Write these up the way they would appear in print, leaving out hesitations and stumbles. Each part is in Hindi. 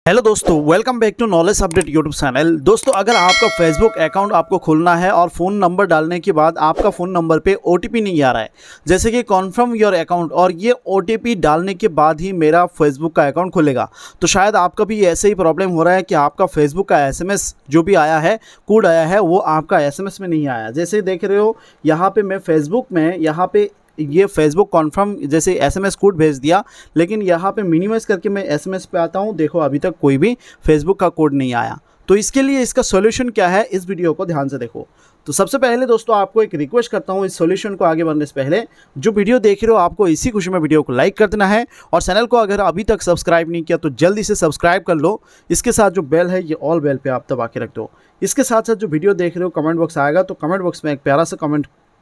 हेलो दोस्तों, welcome back to knowledge update YouTube channel. दोस्तों, अगर आपका फेसबुक अकाउंट आपको खोलना है और फ़ोन नंबर डालने के बाद आपका फ़ोन नंबर पे ओटीपी नहीं आ रहा है, जैसे कि कॉन्फर्म योर अकाउंट और ये ओटीपी डालने के बाद ही मेरा फेसबुक का अकाउंट खुलेगा, तो शायद आपका भी ऐसे ही प्रॉब्लम हो रहा है कि आपका फेसबुक का एसएमएस जो भी आया है, कोड आया है, वो आपका एसएमएस में नहीं आया। जैसे देख रहे हो यहाँ पे मैं फेसबुक में यहाँ पे ये फेसबुक कॉन्फर्म जैसे एसएमएस कोड भेज दिया, लेकिन यहाँ पे मिनिमाइज़ करके मैं एसएमएस पे आता हूँ, देखो अभी तक कोई भी फेसबुक का कोड नहीं आया। तो इसके लिए इसका सॉल्यूशन क्या है, इस वीडियो को ध्यान से देखो। तो सबसे पहले दोस्तों आपको एक रिक्वेस्ट करता हूँ, इस सॉल्यूशन को आगे बढ़ने से पहले जो वीडियो देख रहे हो आपको इसी खुशी में वीडियो को लाइक कर देना है और चैनल को अगर अभी तक सब्सक्राइब नहीं किया तो जल्दी से सब्सक्राइब कर लो। इसके साथ जो बेल है ये ऑल बेल पे आप दबा के रख दो। इसके साथ साथ जो वीडियो देख रहे हो कमेंट बॉक्स आएगा, तो कमेंट बॉक्स में एक प्यारा सा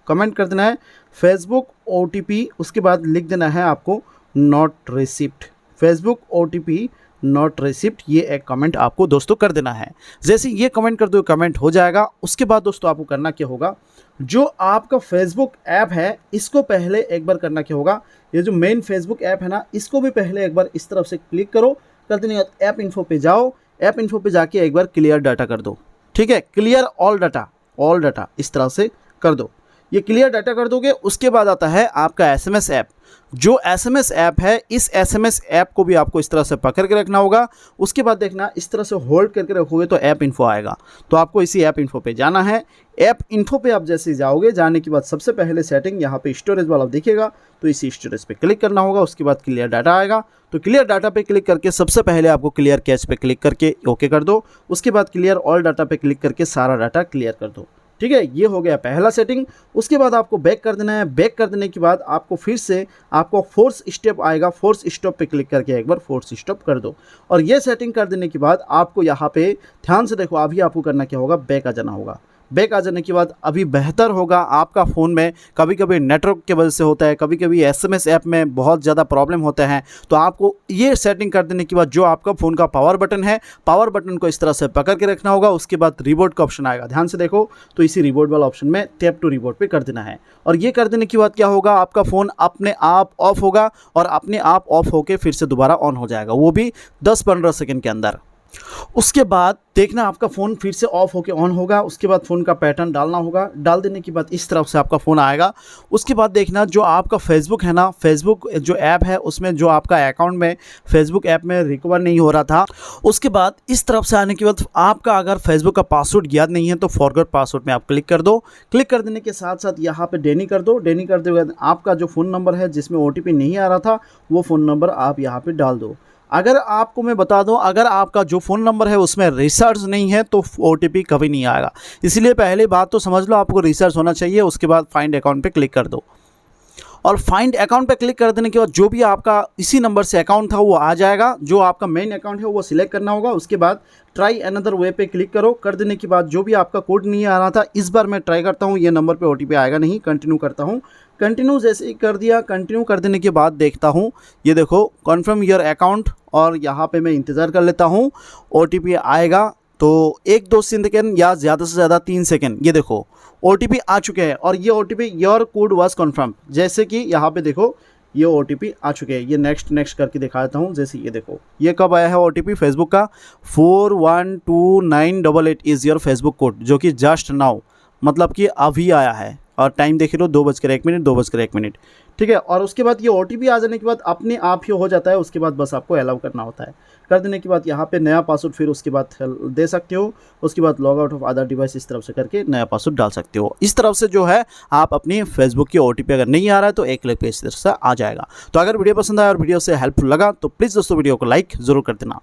कमेंट कर देना है फेसबुक ओटीपी, उसके बाद लिख देना है आपको not receipt. Facebook OTP not receipt, ये एक कमेंट आपको दोस्तों कर देना है। जैसे ये कमेंट कर दो, कमेंट हो जाएगा। उसके बाद दोस्तों आपको करना क्या होगा, जो आपका फेसबुक ऐप है इसको पहले एक बार करना क्या होगा, ये जो मेन फेसबुक ऐप है ना, इसको भी पहले एक बार इस तरफ से क्लिक करो। कर देने के बाद ऐप इन्फो पे जाओ, ऐप इन्फो पे जाके एक बार क्लियर डाटा कर दो। ठीक है, क्लियर ऑल डाटा इस तरह से कर दो। ये क्लियर डाटा कर दोगे, उसके बाद आता है आपका एसएमएस ऐप। जो एसएमएस ऐप है, इस एसएमएस ऐप को भी आपको इस तरह से पकड़ के रखना होगा। उसके बाद देखना इस तरह से होल्ड करके रखोगे तो ऐप इन्फो आएगा, तो आपको इसी ऐप इन्फो पे जाना है। ऐप इन्फो पे आप जैसे जाओगे, जाने के बाद सबसे पहले सेटिंग यहाँ पे स्टोरेज वाला दिखेगा, तो इसी स्टोरेज पे क्लिक करना होगा। उसके बाद क्लियर डाटा आएगा, तो क्लियर डाटा पे क्लिक करके सबसे पहले आपको क्लियर कैश पे क्लिक करके ओके कर दो। उसके बाद क्लियर ऑल डाटा पे क्लिक करके सारा डाटा क्लियर कर दो। ठीक है, ये हो गया पहला सेटिंग। उसके बाद आपको बैक कर देना है। बैक कर देने के बाद आपको फिर से आपको फोर्स स्टेप आएगा, फोर्स स्टॉप पे क्लिक करके एक बार फोर्स स्टॉप कर दो। और ये सेटिंग कर देने के बाद आपको यहाँ पे ध्यान से देखो, अभी आपको करना क्या होगा, बैक आ जाना होगा। बैक आ जाने के बाद अभी बेहतर होगा। आपका फ़ोन में कभी कभी नेटवर्क के वजह से होता है, कभी कभी एसएमएस ऐप में बहुत ज़्यादा प्रॉब्लम होते हैं, तो आपको ये सेटिंग कर देने के बाद जो आपका फ़ोन का पावर बटन है, पावर बटन को इस तरह से पकड़ के रखना होगा। उसके बाद रिबोट का ऑप्शन आएगा, ध्यान से देखो, तो इसी रिबोट वाला ऑप्शन में टैप टू रिबोट पे कर देना है। और ये कर देने के बाद क्या होगा, आपका फ़ोन अपने आप ऑफ होगा और अपने आप ऑफ होकर फिर से दोबारा ऑन हो जाएगा, वो भी 10-15 सेकेंड के अंदर। उसके बाद देखना आपका फ़ोन फिर से ऑफ होके ऑन होगा। उसके बाद फ़ोन का पैटर्न डालना होगा, डाल देने के बाद इस तरफ से आपका फ़ोन आएगा। उसके बाद देखना जो आपका फेसबुक है ना, फेसबुक जो ऐप है उसमें जो आपका अकाउंट में फेसबुक ऐप में रिकवर नहीं हो रहा था, उसके बाद इस तरफ से आने के बाद आपका अगर फेसबुक का पासवर्ड याद नहीं है तो फॉरगॉट पासवर्ड में आप क्लिक कर दो। क्लिक कर देने के साथ साथ यहाँ पर डेनी कर दो। डेनी करते हुए आपका जो फ़ोन नंबर है जिसमें ओटीपी नहीं आ रहा था, वो फ़ोन नंबर आप यहाँ पर डाल दो। अगर आपको मैं बता दूं, अगर आपका जो फ़ोन नंबर है उसमें रिसर्च नहीं है तो ओटीपी कभी नहीं आएगा। इसलिए पहले बात तो समझ लो, आपको रिसर्च होना चाहिए। उसके बाद फाइंड अकाउंट पे क्लिक कर दो और फाइंड अकाउंट पे क्लिक कर देने के बाद जो भी आपका इसी नंबर से अकाउंट था वो आ जाएगा। जो आपका मेन अकाउंट है वो सिलेक्ट करना होगा। उसके बाद ट्राई अनदर वे पे क्लिक करो। कर देने के बाद जो भी आपका कोड नहीं आ रहा था, इस बार मैं ट्राई करता हूँ, ये नंबर पे ओटीपी आएगा नहीं, कंटिन्यू करता हूँ। कंटिन्यू जैसे ही कर दिया, कंटिन्यू कर देने के बाद देखता हूँ, ये देखो कन्फर्म योर अकाउंट, और यहाँ पे मैं इंतज़ार कर लेता हूँ ओटीपी आएगा। तो 1-2 सेकेंड या ज़्यादा से ज़्यादा 3 सेकेंड, ये देखो ओटीपी आ चुके हैं। और ये OTP your code was confirm, जैसे कि यहाँ पे देखो ये ओटीपी आ चुके हैं। ये नेक्स्ट करके दिखा देता हूँ। जैसे ये देखो, ये कब आया है ओटीपी फेसबुक का, 412988 इज़ योर फेसबुक कोड, जो कि जस्ट नाउ मतलब कि अभी आया है। और टाइम देख लो 2:01, ठीक है। और उसके बाद ये ओटीपी आ जाने के बाद अपने आप ही हो जाता है। उसके बाद बस आपको अलाउ करना होता है। कर देने के बाद यहाँ पे नया पासवर्ड फिर उसके बाद दे सकते हो। उसके बाद log out of other device इस तरफ से करके नया पासवर्ड डाल सकते हो। इस तरफ से जो है आप अपनी फेसबुक की ओटीपी अगर नहीं आ रहा है तो एक क्लिक पे इस तरह से आ जाएगा। तो अगर वीडियो पसंद आया और वीडियो से हेल्पफुल लगा तो प्लीज़ दोस्तों वीडियो को लाइक ज़रूर कर देना।